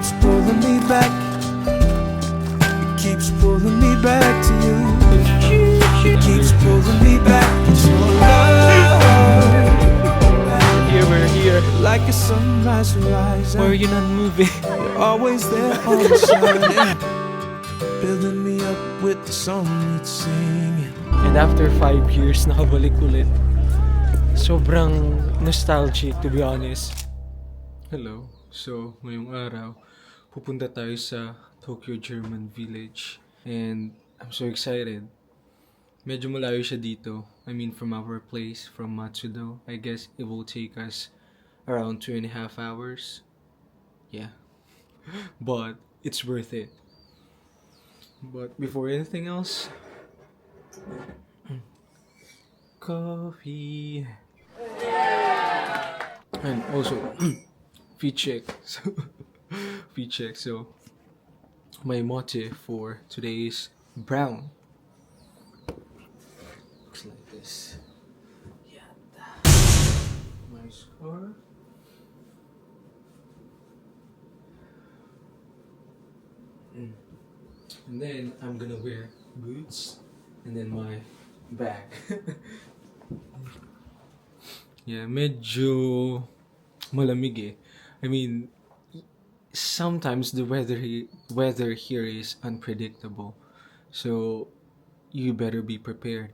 keeps pulling me back. It keeps pulling me back to you. It keeps pulling me back. It's your love. Here, we're here. Like a sunrise rising. Why are you not moving? You're always there on the sun. Building me up with the song you'd sing. And after 5 years, nakabalik ulit. Sobrang nostalgic, to be honest. Hello. So, ngayong araw, pupunta tayo sa Tokyo German Village. And I'm so excited. Medyo malayo siya dito. I mean, from our place, from Matsudo. I guess it will take us around 2.5 hours. Yeah. But it's worth it. But before anything else, coffee. And also, feet check. So, my motive for today is brown. Looks like this. Yata. My scarf. And then I'm gonna wear boots and then my bag. Yeah, medyo malamig eh. I mean, sometimes the weather here is unpredictable. So you better be prepared.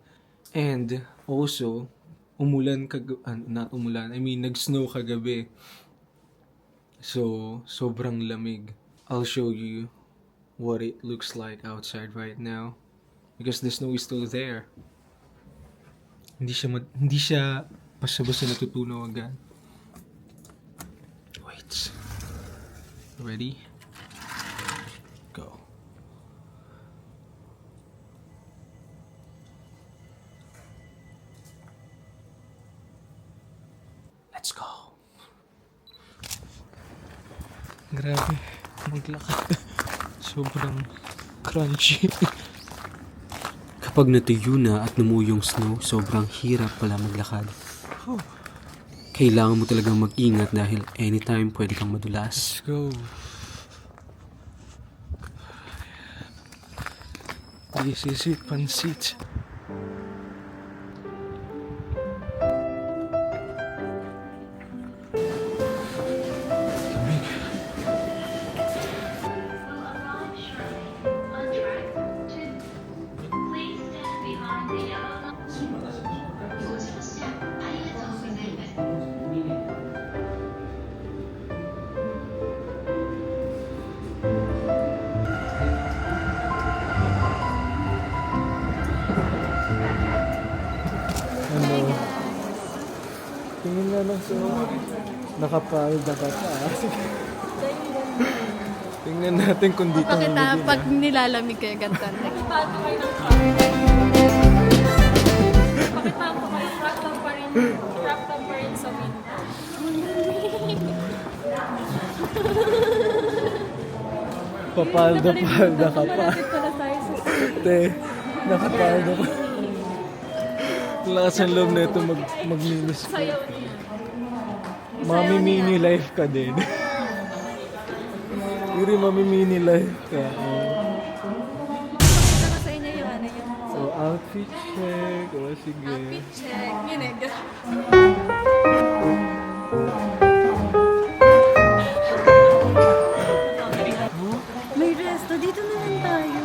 And also, not umulan. I mean, nag-snow kagabi. So sobrang lamig. I'll show you what it looks like outside right now because the snow is still there. Hindi siya basta-basta natutunaw agad. Wait. Ready? Go. Let's go. Grabe, maglakad. Sobrang crunchy. Kapag natuyo na at namuo yung snow, sobrang hirap pala maglakad. Kailangan mo talagang mag-ingat dahil anytime pwede kang madulas. Let's go. This is it, pansit. Lamig. Ano? Tingin nga lang sa nakapalda ka pa. Tingnan natin kung dito Bakit humigil, pag nilalamig kayo gantan? Bakit pa ako kayo wrapped up pa rin sa winter? Papalda ka pa. Malapit pala tayo sa Te, nakapalda pa. Lakas ang loob na ito mag-minis ko. sayaw niya. Mami mini life ka din. Yuri, mami mini life ka. Pakita ko sa inyo yung ano yung So, outfit check. O, sige. outfit check. Yun eh. May resto. Dito na lang tayo.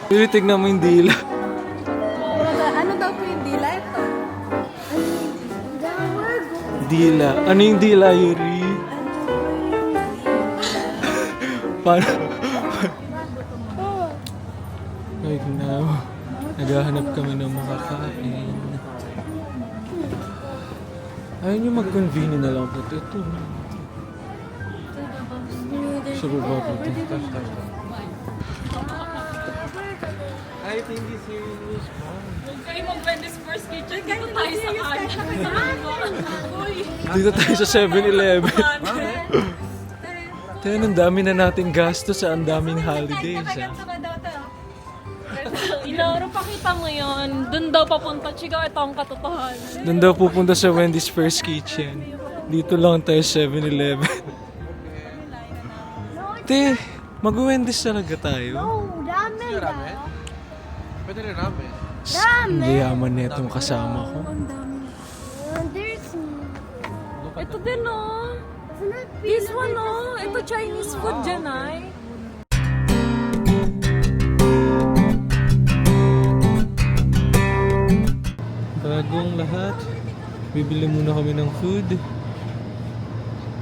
Yuri, tignan mo yung dila. Ano daw po yung dila? Ito. Dila. Ano yung dila, Yuri? Paano? Right now, naghahanap kami ng makakain. Ayaw nyo mag-convene na lang po. Ito. Sa baba po. I think this here is fun. Huwag kayo mag-Wendy's First Kitchen. Dito tayo sa kanan. Uy! Dito tayo sa 7-Eleven. Tayo, ang dami na nating gasto sa ang daming holidays. Ha? Inauro, pakita mo yun. Doon daw papunta. Chigaw, ito ang katotohanan. Doon daw pupunta sa Wendy's First Kitchen. Dito lang tayo 7-Eleven. Te, mag-Wendy's talaga tayo. Oh, ramen ba? Pwede rin namin. Hindi yaman na itong kasama ko. Ang dami. There's... Ito din, oh. This one, oh. Ito Chinese food dyan, ay. Bagong lahat. Bibili muna kami ng food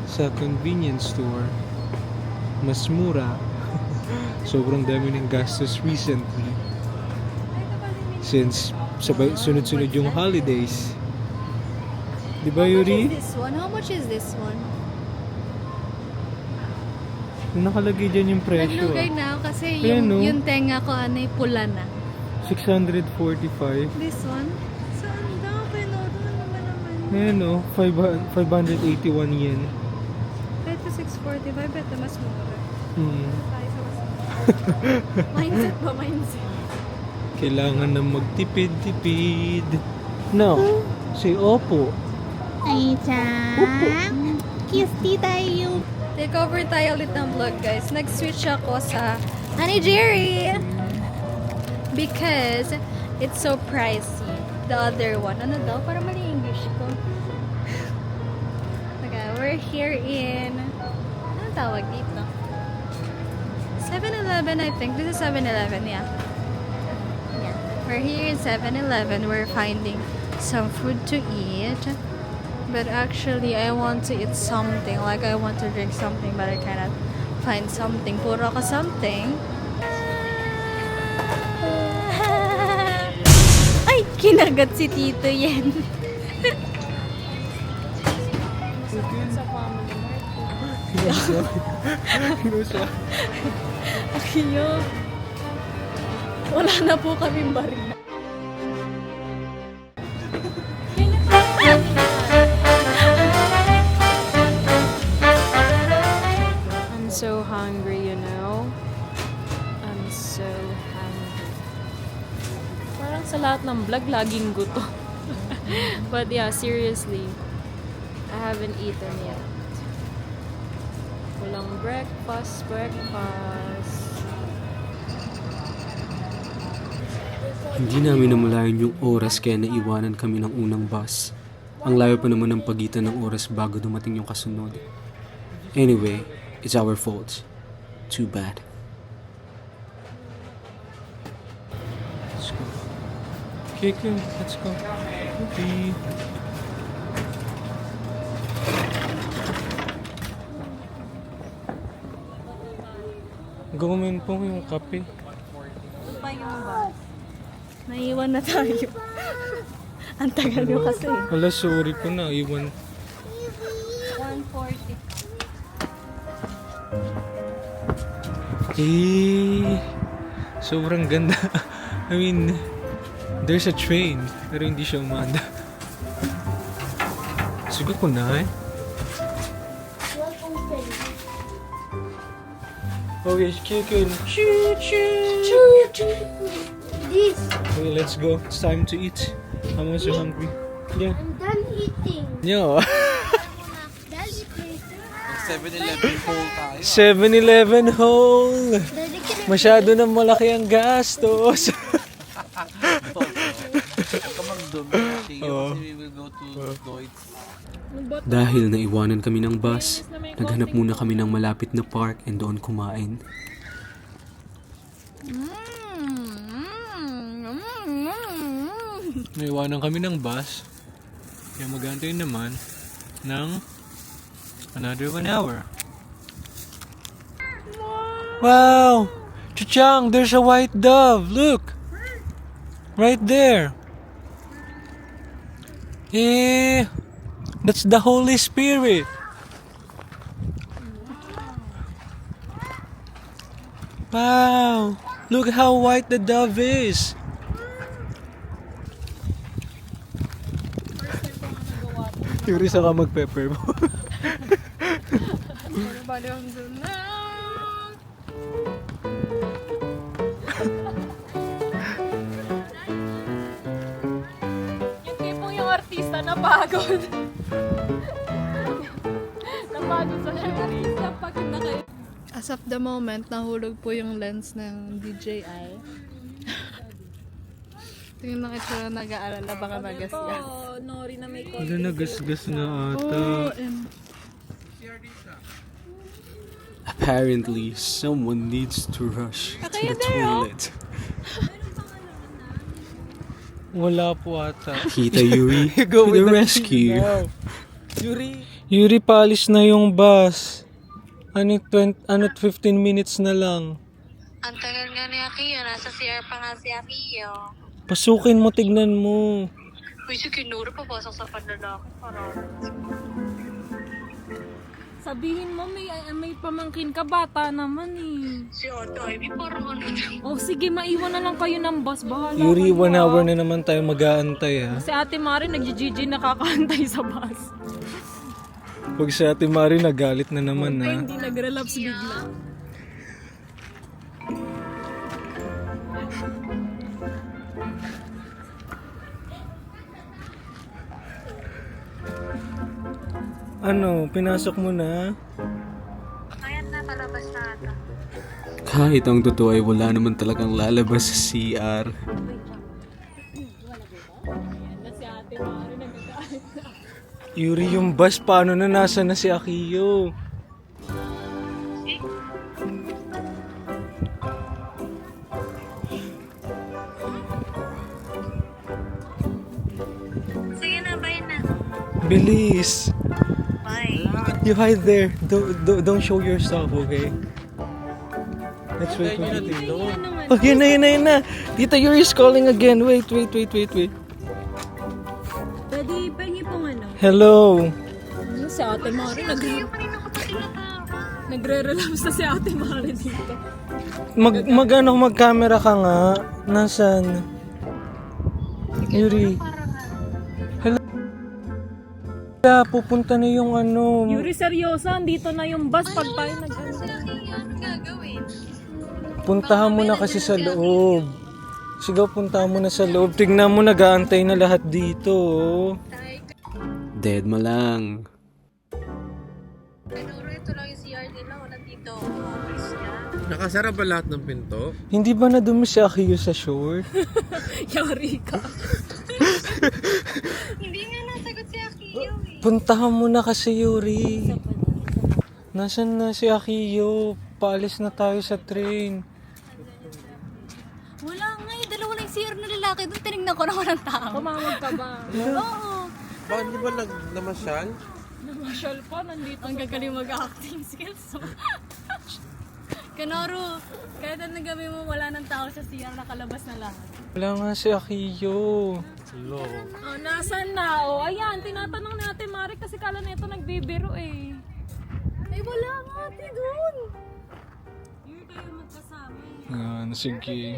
sa convenience store. Mas mura. Sobrang dami ng gastos recently. Since sunod-sunod yung holidays. Di ba, Yuri? This one? How much is this one? Nakalagay dyan yung presyo. Naglugay na ako kasi Ayan, no? yung tenga ko anay pula na. 645. This one? Saan daw? Pinodo na naman. Ayan o, 581 yen. Ito 645. Ito mas mura. Hmm. Tayo sa mas mindset ba? Mindset. Kailangan na magtipid-tipid. No, say opo. Ay-chan! Kiss tayo! Take over tayo ulit ng vlog, guys. Nag-switch ako sa Honey Jerry! Because it's so pricey. The other one. Ano daw? Para mali English ko. Okay, we're here in... Ano tawag dito? 7-Eleven, I think. This is 7-Eleven, yeah. Yeah. We're here in 7-Eleven. We're finding some food to eat. But actually, I want to eat something. Like, I want to drink something, but I cannot find something. Puro ka something. Ay! Kinagat si Tito yan. Akiyo. Wala na po kaming baril. I'm so hungry, you know? I'm so hungry. Parang sa lahat ng vlog, laging guto. But yeah, seriously, I haven't eaten yet. Walang breakfast. Hindi namin namalayan yung oras kaya naiwanan kami ng unang bus. Ang layo pa naman ng pagitan ng oras bago dumating yung kasunod. Anyway, it's our fault. Too bad. Let's go. Kiko, let's go. Okay. Gawin po yung kape. Naiwan na tayo. Ang tagal nyo kasi. Wala, sorry po na. Iwan. 140. Sobrang ganda. I mean, there's a train, pero hindi siya umanda. Sige ko na eh. Oh yes, chicken. Choo choo. This. Okay, let's go. It's time to eat. I'm also hungry. Yeah. I'm done eating. Yeah. Daddy, please. 7-Eleven whole tayo. 7-Eleven whole. Daddy, can I... Masyado na malaki ang gastos. Huwag ka mag-doon. Kasi we will go to Deutsch. Dahil naiwanan kami ng bus, naghanap muna kami ng malapit na park and doon kumain. Naiwanan kami ng bus. Kaya mag-antay naman ng another 1 hour. Wow! Chuchang, there's a white dove. Look! Right there. Eh, that's the Holy Spirit. Wow! Look how white the dove is. Yuri, saka mag-pepper mo. Yung tipong yung artista na pagod. Imagine sa Yuri. Pagod na kayo. As of the moment, nahulog po yung lens ng DJI. Tingnan lang itsura, nag-aalala, baka nagasgas. Oh, Nori na may Wala, nagasgas na ata. Apparently, someone needs to rush to the toilet. Wala po ata. Kita Yuri to Go the with the rescue. now. Yuri, paalis na yung bus. Ano, 15 minutes na lang. Ang tagal nga ni Akiyo. Nasa CR pa nga si Akiyo. Pasukin mo, tignan mo. Uy, si Kinuro papasok sa panlalaki. Parang. Sabihin mo, may pamangkin ka, bata naman eh. Si Ate Ivy parang ano. Oh, sige, maiwan na lang kayo ng bus. Bahala Yuri, kayo, 1 ah. hour na naman tayo mag-aantay ha. Si Ate Mari nag-GG nakakantay sa bus. Pag si Ate Mari nagalit na naman Ay, ha. hindi nag-relapse bigla. Ano, pinasok mo na? Ayan na, palabas na ata. Kahit ang totoo ay wala naman talagang lalabas sa CR. Si Ate Mari nagkakalit. Yuri, yung bus, paano na nasa na si Akiyo? Sige na, bye na. Bilis! Bye. You hide there. Don't show yourself, okay? Let's wait for Tito. Oh, yun na. Tita Yuri's calling again. Wait. Pwede, pengi pong ano. Hello. Si Ate Mari nagre-relapse na si Ate Mari dito. Mag-camera ka nga. Nasaan? Yuri. Hello. Pupunta na yung ano. Yuri, seryoso, andito na yung bus pag tayo Ano gagawin? Puntahan mo na kasi sa loob. Sigaw, puntahan mo na sa loob. Tignan mo, nag-aantay na lahat dito. Oh. Dead mo lang. Kinuro, ito lang yung CR nila. Wala dito. Office niya. Nakasara ba lahat ng pinto? Hindi ba nadumi si Akiyo sa short? Yari ka. Hindi nga nasagot si Akiyo eh. Puntahan mo na kasi, Yuri. Nasaan na si Akiyo? Paalis na tayo sa train. Wala nga eh. Dalawa lang yung CR na lalaki. Doon tinignan ko na walang tao. Tumawag ka ba? Oo. Bakit di ba namasyal? Namasyal pa, nandito. Ang gagaling mag-acting skills. So. Kanoro, kahit anong gabi mo, wala ng tao sa CR, nakalabas na lahat. Wala nga si Akiyo. Oh, nasan na? Oh, ayan, tinatanong natin, Mari, kasi kala na ito nagbibiro eh. Ay, wala nga ate doon. Yun kayo magkasama. Yan, sige.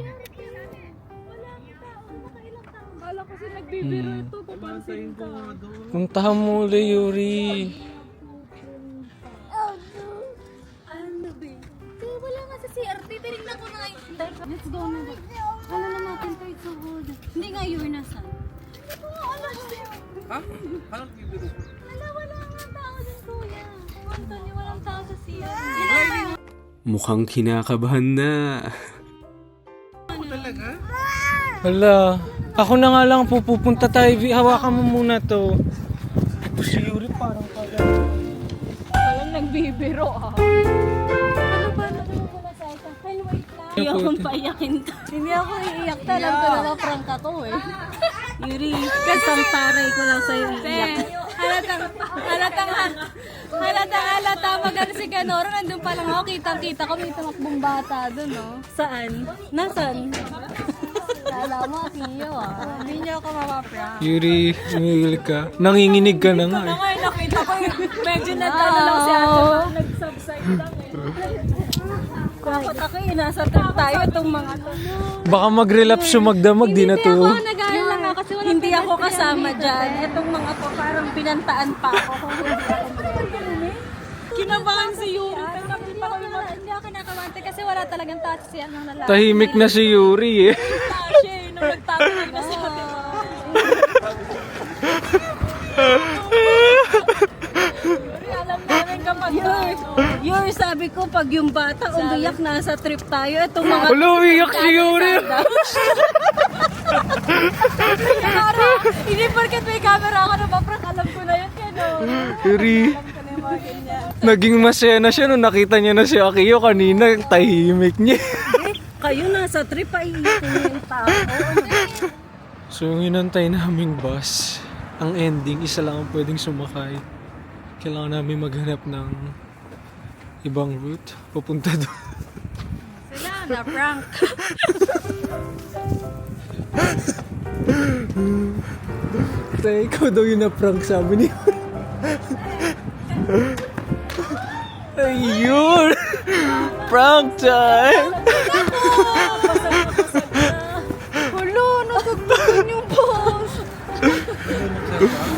Kala kasi nagbibiro ito, papansin ka. Puntahan mo ulit, Yuri. Ano ba? Wala nga sa CR, titinignan ko na ngayon. Let's go na. Ano na natin to, it's so good. Hindi nga yun nasa. Hindi ko nga alam. Ha? Anong bibiro? Wala nga tao dun, kuya. Kung Anthony, walang tao sa CR. Mukhang kinakabahan na. Hala. Ako na nga lang pupunta tayo. Hawakan mo muna to. Ito si Yuri parang kaya. Kala nagbibiro ah. Ano ba? Wait lang. Hindi akong paiyakin to. Hindi ako iiyak to. Alam ko na prank ako eh. Yuri, kasang taray ko lang sa'yo iiyak. Halata, magano si Ganoro, nandun pa lang ako, kitang-kita ko, may tumakbong bata dun, no? Saan? Nasaan? Kala mo, Akiyo, ah. Hindi niyo ako mapaprank. Yuri, umigil ka. Nanginginig ka na nga eh. Ay, nakita ko yung medyo natalo lang si Ate Mari, nag-subside lang eh. Bakit ako nasa trip tayo itong mga to. Baka mag-relapse yung magdamag, di na to. Nag-aalala nga kasi wala hindi ako kasama dyan. Itong mga to parang pinantaan pa ako. Kinabahan si Yuri. Hindi ako kinakawante kasi wala talagang touch siya ng lalaki. Tahimik na si Yuri eh. Siya eh, nung nagtatanong na si Ate Mari. Yuri, alam namin kapag Sabi ko, pag yung bata umiyak, nasa trip tayo. Itong mga... Wala, umiyak si Yuri. Camera! Hindi porket may camera ako na paprank. Alam ko na yun, Nora. Yuri. Alam ko na yung mga ganyan. Naging masaya na siya nung nakita niya na si Akio kanina. Tahimik niya. Kayo nasa trip, paiitin yung tao. So yung inantay naming bus, ang ending, isa lang ang pwedeng sumakay. Kailangan namin maghanap ng ibang route papunta doon. Sila na prank. Tay, ikaw daw yung na-prank, sabi niya. Ayun! Prank time! Wala, natagpuan yung boss.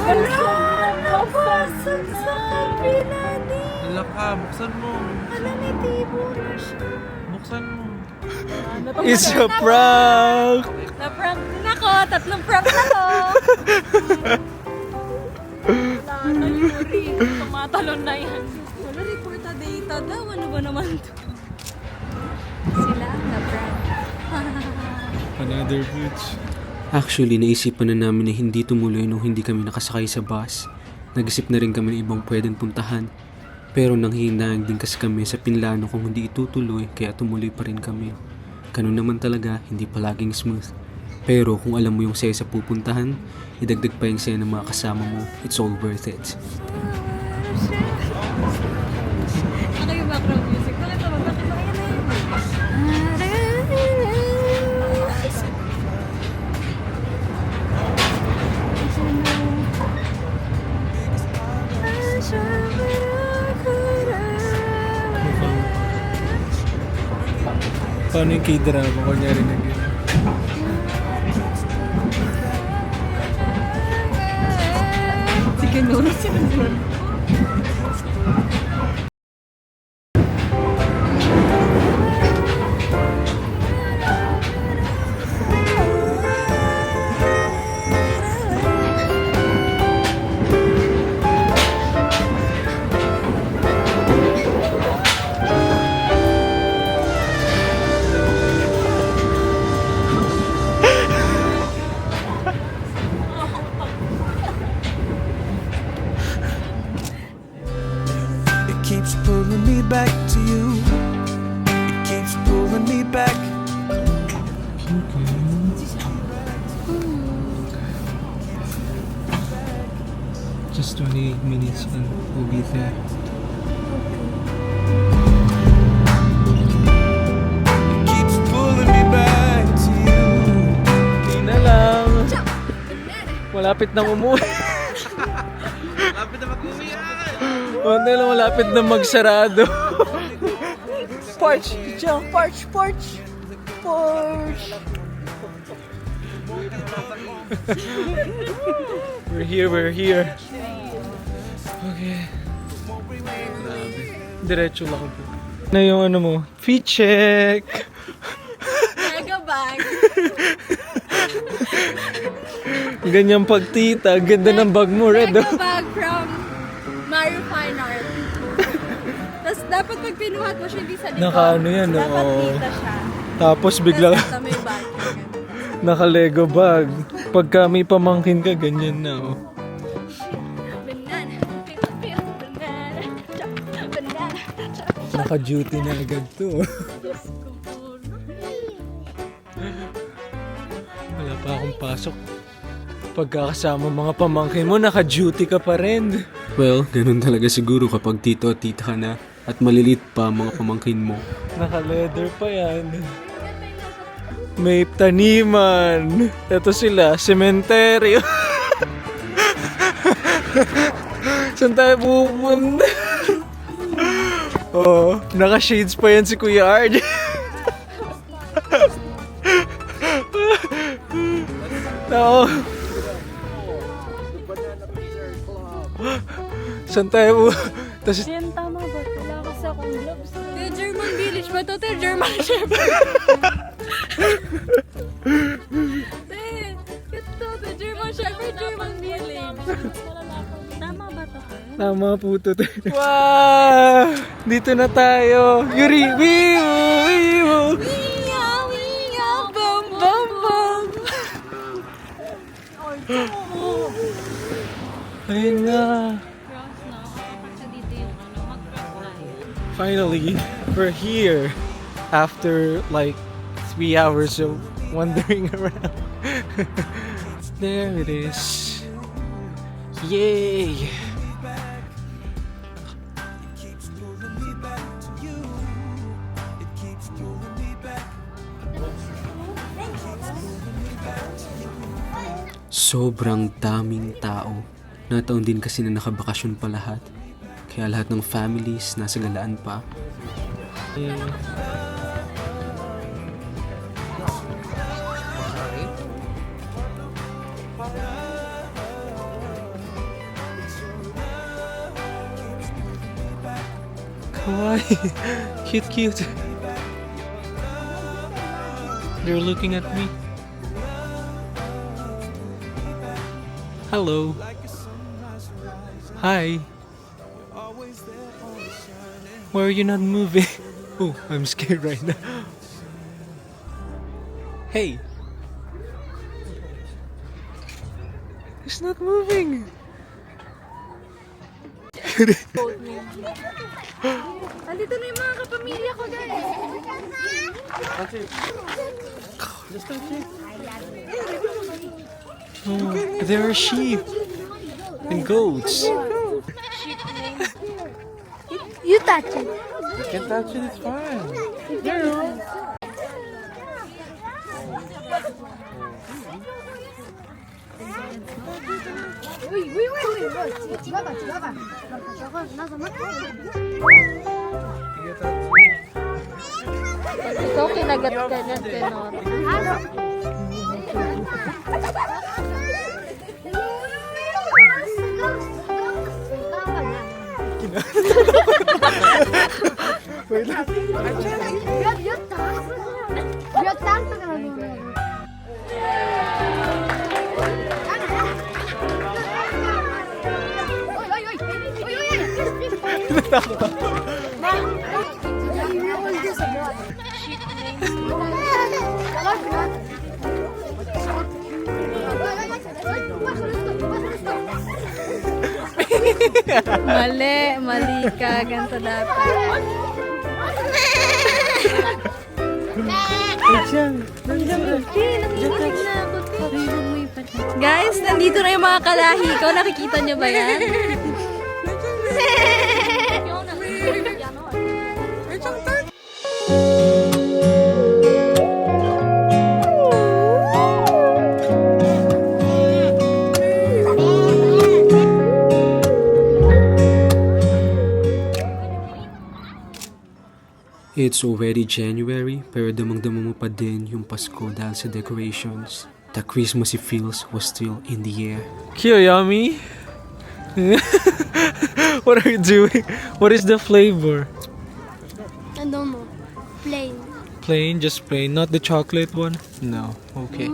Wala, nabasag sa kabila ni... Hala ka, buksan mo. Alam ni Tibo na siya. Buksan mo. It's a prank! Na-prank din ako. 3 prank na to. Wala na, Yuri. Tumatalon na yan. Wala, reporta data daw. Ano ba naman to? Sila na prank. Another bridge. Actually, naisipan na namin na hindi tumuloy nung hindi kami nakasakay sa bus. Nag-isip na rin kami ng ibang pwedeng puntahan. Pero nanghihinayang din kasi kami sa pinlano kung hindi itutuloy kaya tumuloy pa rin kami. Ganun naman talaga, hindi palaging smooth. Pero kung alam mo yung saya sa pupuntahan, idagdag pa yung saya ng mga kasama mo, it's all worth it. Ano yung background music? Bakit naman? Bakit ba yan na Paano yung K-drama? Kunyari na gano'n. Sige, Nora, sinunod. It keeps pulling me back to you. It keeps pulling me back. Just 20 minutes and we'll be there. It keeps pulling me back to you. Hindi na lang. Malapit na umuwi. Lapit na mag-uwi yan! Hindi lang, malapit na magsarado. Porch! Diyan, porch, porch! Porch! We're here. Okay. Grabe. Diretso lang po. Na yung ano mo, feet check! Mega bag! Ganyang pagtita, ganda ng bag mo, red. Mega bag from Mario Fine Art. Tapos dapat pag pinuhat mo siya, hindi sa likod. Naka-ano yan, Dapat oo. dito siya. Tapos bigla Tapos ito may bag. naka-Lego bag. Pagka may pamangkin ka, ganyan na, oh. Banana, pil, banana, chop, banana, chop, chop. Naka-duty na agad to. Wala pa akong pasok. Pagkakasama mga pamangkin mo, naka-duty ka pa rin. Well, ganun talaga siguro kapag tito at tita ka na at malilit pa ang mga pamangkin mo. Naka-leather pa yan. May taniman. Ito sila, sementeryo. Saan tayo pupunta? Oh, naka-shades pa yan si Kuya Ard. Oo. Saan tayo po? Tas, Yan, tama ba? Wala kasi akong gloves. Te, German Village ba to? Te, German Shepherd. Te, ito, te, German Shepherd, German Village. Tama ba to? Tama po to. Wow! Dito na tayo. Yuri! Wiwo! Bam, bam, bam. Ayun nga. Finally, we're here. After like 3 hours of wandering around. There it is. Yay! Sobrang daming tao. Nataon din kasi na nakabakasyon pa lahat. Kaya lahat ng families nasa galaan pa. Kawaii. Cute. They're looking at me. Hello. Hi. Why are you not moving? Oh, I'm scared right now. Hey. It's not moving. Andito na yung mga kapamilya ko, guys. Oh, there are sheep and goats. You touch it. You can touch it, it's fine. Ikaw kinagat ka niya, Tenor. Mali ka. Ganito dapat. Guys, nandito na yung mga kalahi ko. Nakikita niyo ba yan? It's already January, pero damang-dama mo pa din yung Pasko dahil sa decorations. The Christmassy feels was still in the air. Kiyoyami? What are you doing? What is the flavor? I don't know. Plain. Plain, just plain, not the chocolate one? No, okay.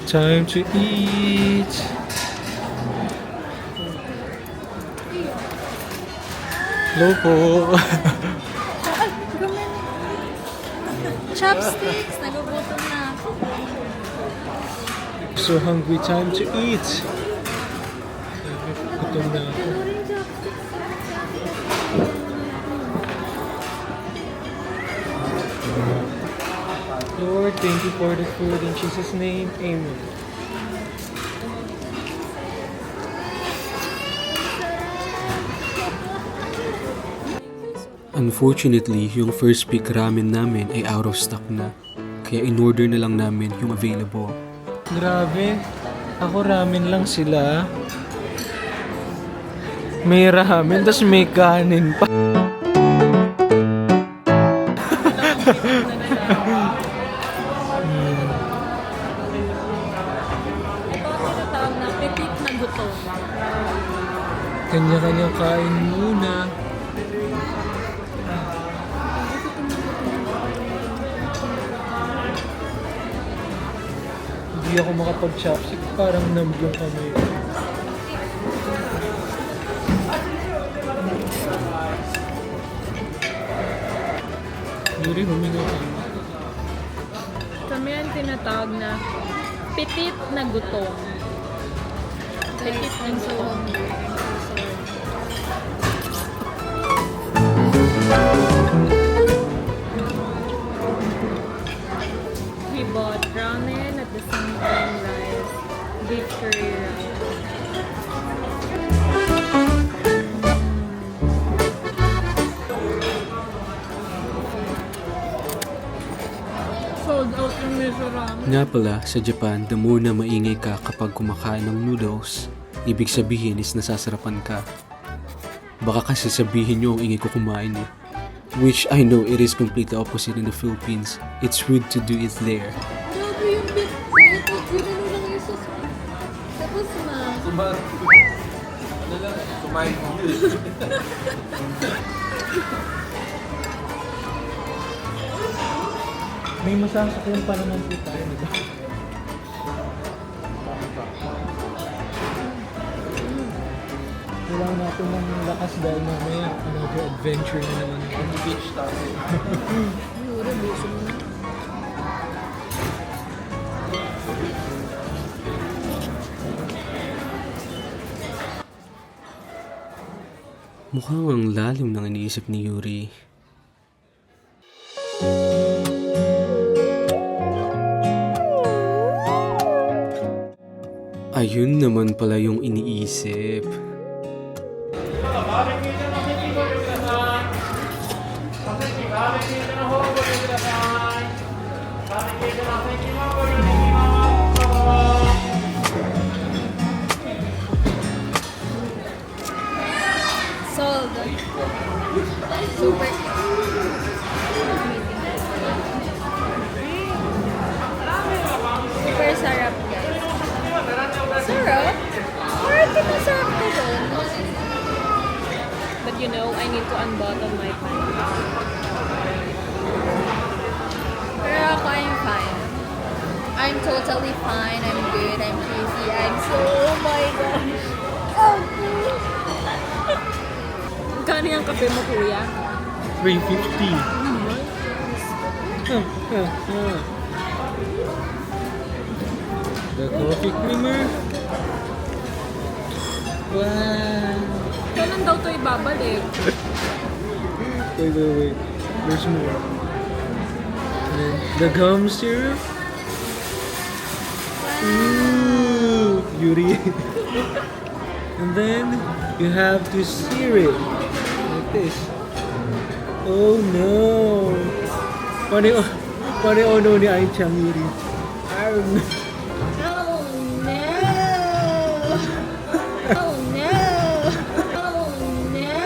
Time to eat. Lopo. Chopsticks. Nagugutom na ako. So hungry, time to eat. Gutom na ako. Lord, thank you for the food. In Jesus' name, amen. Unfortunately, yung first pick ramen namin ay out of stock na. Kaya in-order na lang namin yung available. Grabe. Ako ramen lang sila. May ramen, tas may kanin pa. Ito ang tinatawag na petit na gutom. Kanya-kanya kain muna. hindi ako makapag-chopstick. Parang numb yung kamay ko. Yuri, huminga ka. Kami ang tinatawag na pitit na gutom. Pitit na gutom. We bought ramen at the same time rice, beef curry rice. Sold out yung miso ramen. Nga pala, sa Japan, the more na maingay ka kapag kumakain ng noodles, ibig sabihin is nasasarapan ka. Baka kasi sabihin nyo ang ingay ko kumain eh. Which I know it is completely opposite in the Philippines. It's rude to do it there. Grabe yung beef. Ito, ginano lang yung sauce. Tapos na. Kumain mo. May masasakyan pa naman po tayo, di ba? Kailangan natin ng lakas dahil mamaya another adventure na naman. On the beach tayo. Yuri, busog na. Mukhang ang lalim ng iniisip ni Yuri. Ayun naman pala yung iniisip. Sold. Super. Super sarap, guys. Sarap? Parang masarap ko doon. But you know, I need to unbutton my pants. Pero ako, I'm fine. I'm totally fine. I'm good. I'm crazy. I'm so, oh my gosh. Oh, good. Magkano yung kape mo, kuya? 350. The coffee creamer. Wow. Kailan daw ito ibabalik? Wait. There's more. And then the gum syrup. Ooh, Yuri. And then you have to sear it like this. Oh no. Paano oh no ni Ai-chan, Yuri? Oh no. Oh no! Oh no! Oh no!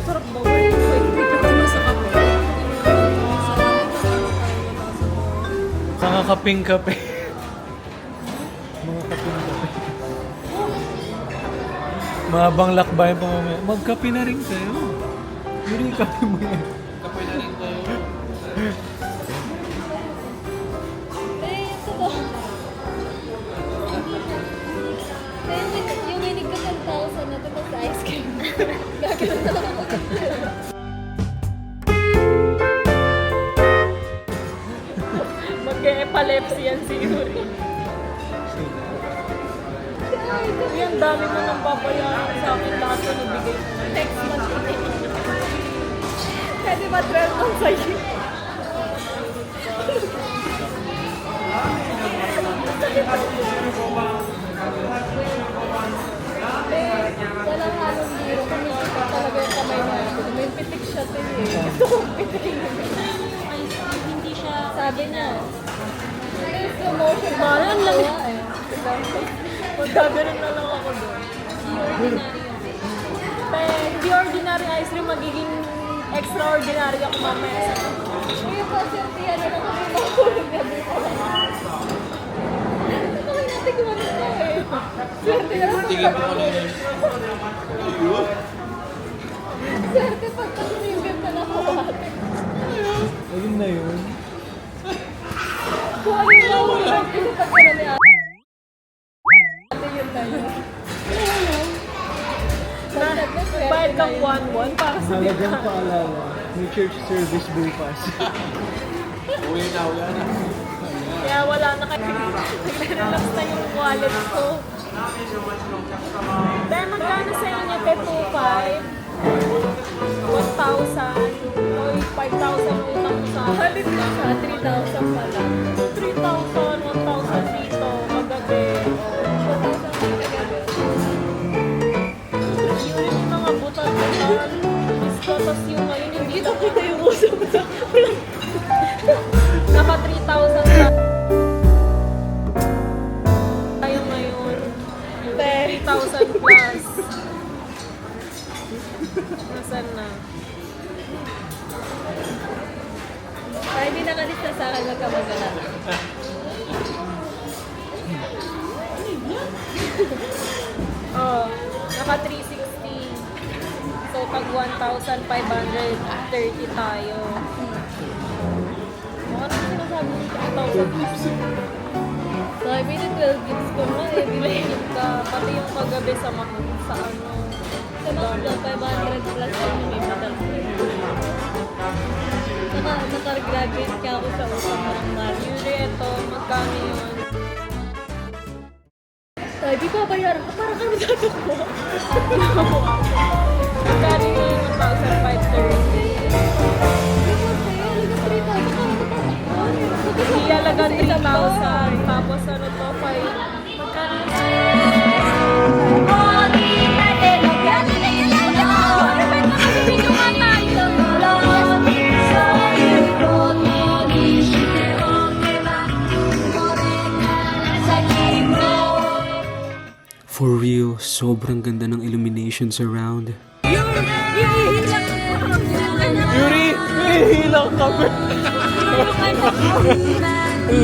Sarap daw. Wait, ito na sa kape. Mga kaping-kape. Mga kaping-kape. Mahabang lakbayan pa mamaya. Magkape na rin kayo. Yuri, kape mo yan. Kapoy na rin tayo. Yung hinig ko 10,000 na tapos sa ice cream. Gagawin na ako. Mag-epilepsy yan si Yuri. Uy, ang dami mo nang babayaran sa akin lahat na nabigay mo. Next month. Pwede ba 12 months sa'yo? Walang halong biro. Kumikita talaga yung kamay natin. May pitik siya to eh. Gusto kong pitikin. Hindi siya. Sabi na. Slow motion. Parang lang. eh. Magkaganon na lang ako doon. Hindi ordinary ice cream, magiging extraordinary ako mamaya sa Uy, pasyente yan. Ano kami makulog na dito? Okay natin gumano ko eh. Swerte na lang. Tingin ko kanina. Swerte pag kasumibim na nakawate. Ayun na yun. Kung ano yung mahulog, pinatag ko na ni ate. Ate yun na yun. bayad kang 1-1 para sa Halagang paalala. May church service bukas. Uwi na, wala na. Kaya wala na kayo. Nagre-relax na yung wallet ko. Dahil magkano sa inyo? 1,000 o 5,000 utang ko sa Halit na siya, 3,000 pala. 3,000, 1,000 dito, magabi. 1,000 pala kagabi. Yun yung mga butal-butal. Isko, tas yung ngayon yung dito. Kita yung uso ko sa Naka 3,000 na. Tayo ngayon. 3,000 plus. Nasaan na? Ay, hindi nakalista sa akin, magkamagala. Oh, naka 360. So, pag 1,530 tayo. Ano yung sinasabi mo? 3,000. So, I made it 12 gifts ko na eh. Bilhin ka. Pati yung kagabi sa ano. Sa mga 500 plus yung may metal ko. Naka-graduate ka ako sa utang ng Mario. Yuri, ito. Magkano yun? Ay, di ba bayaran ka? Parang kami tatakbo. Magkano yun? 1,530. Iyalaga 3,000. Tapos ano to? 5. Magkano? For real, sobrang ganda ng illuminations around. Yuri! May hilang kami!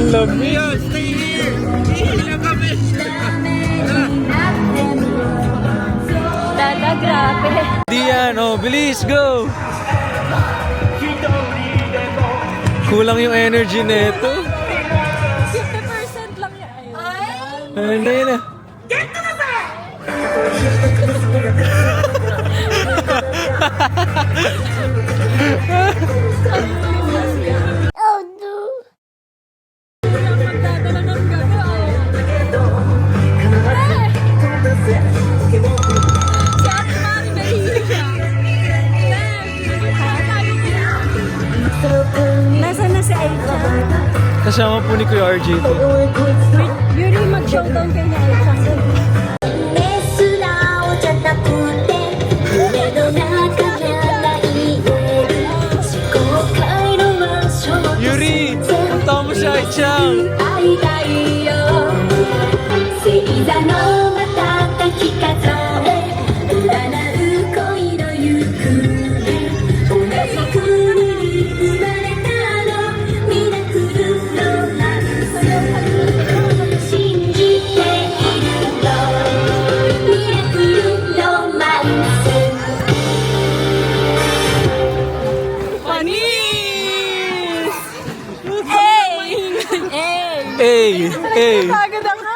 Lamig! Stay here! Ihilang kami! Dada, grabe. Diyan, oh, bilis, go! Kulang yung energy nito. 50% lang yan. Ayun. Hindi na. Magdadala ng gabi. Si Ate Mari, nahihili siya. Nasaan na si Aisha? Kasama po ni Kuya RJ to. Yuri, mag-showdown kay ni Aisha. 素直じゃなくて胸の中じゃない思考回路は衝突 Yuri! Punta mo si Aichang! 会いたいよ星座の瞬き数え占う恋の行方同じ国に生まれたのミラクルロマンス信じているのミラクルロマンス Panis! Hey! Hey! Agad ako!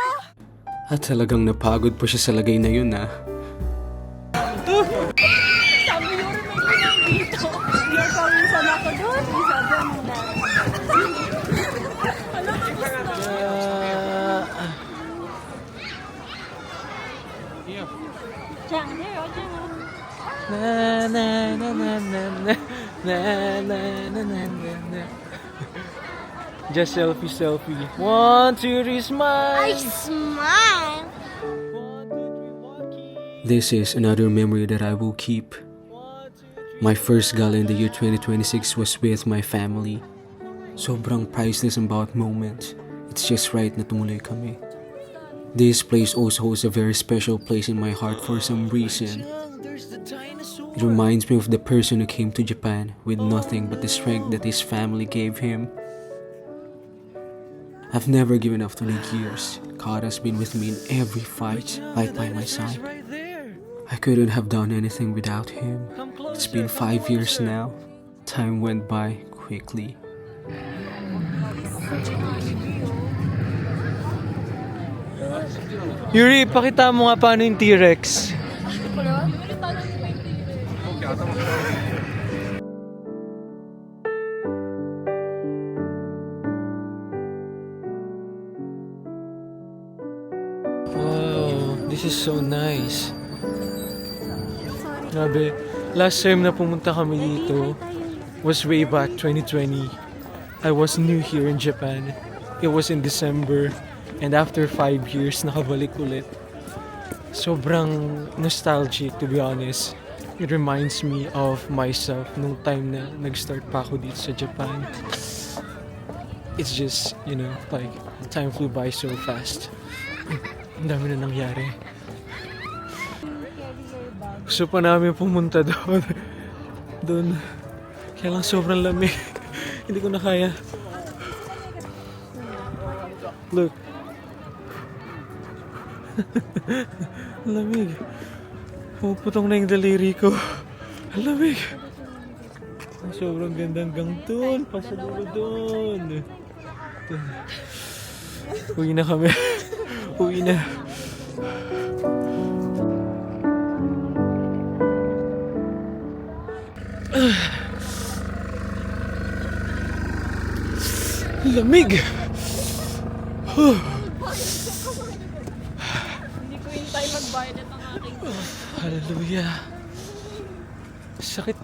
At talagang napagod pa siya sa lagay na yun ah. Sabi Yuri, may linang dito. Hindi ako minsan ako doon. Minsan doon na. Ano, tapos na. Chang, there, o, Chang. Na na na na na na na na na na na na. Just selfie, selfie. 1, 2, 3, smile! smile. 1, 2, 3, walkie. This is another memory that I will keep. My first gala in the year 2026 was with my family. Sobrang priceless and bawat moment. It's just right na tumuloy kami. This place also holds a very special place in my heart for some reason. There's the time It reminds me of the person who came to Japan with nothing but the strength that his family gave him. I've never given up through the years. Kara's been with me in every fight, right by my side. I couldn't have done anything without him. It's been 5 years now. Time went by quickly. Yuri, pakita mo nga paano yung T-Rex. Wow, this is so nice. Grabe, last time na pumunta kami dito was way back 2020. I was new here in Japan. It was in December. And after 5 years, nakabalik ulit. Sobrang nostalgic, to be honest. It reminds me of myself nung time na nag-start pa ako dito sa Japan. It's just, you know, like, time flew by so fast. Ang dami na nangyari. Gusto pa namin pumunta doon. Doon. Kaya lang sobrang lamig. Hindi ko na kaya. Look. Lamig. Pumuputong na yung daliri ko. Ang lamig. Sobrang ganda hanggang doon. Pasadulo doon. Uwi na kami. Uwi na. Lamig. Hindi ko hintay magbayad at ang aking Hallelujah. Sakit.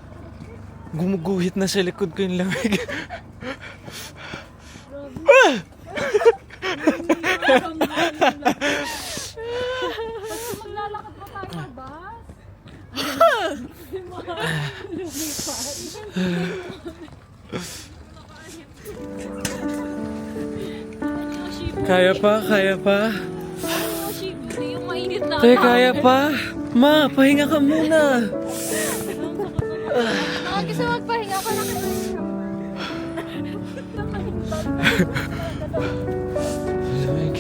Gumuguhit na sa likod ko yung lamig. Maglalakad pa tayo sa bus. Kaya pa, kaya pa. Hindi yung mainit na. Te, kaya pa. Ma, pahinga ka muna. Gusto magpahinga ka na kasi. Lamig.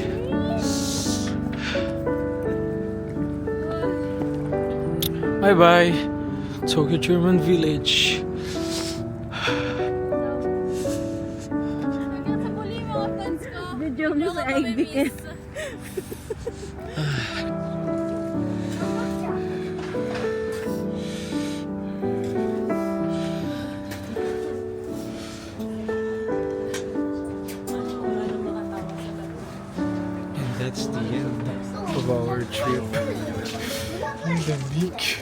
Bye-bye. Tokyo German Village. Video mo sa IBS. And that's the end of our trip. Ang lamig.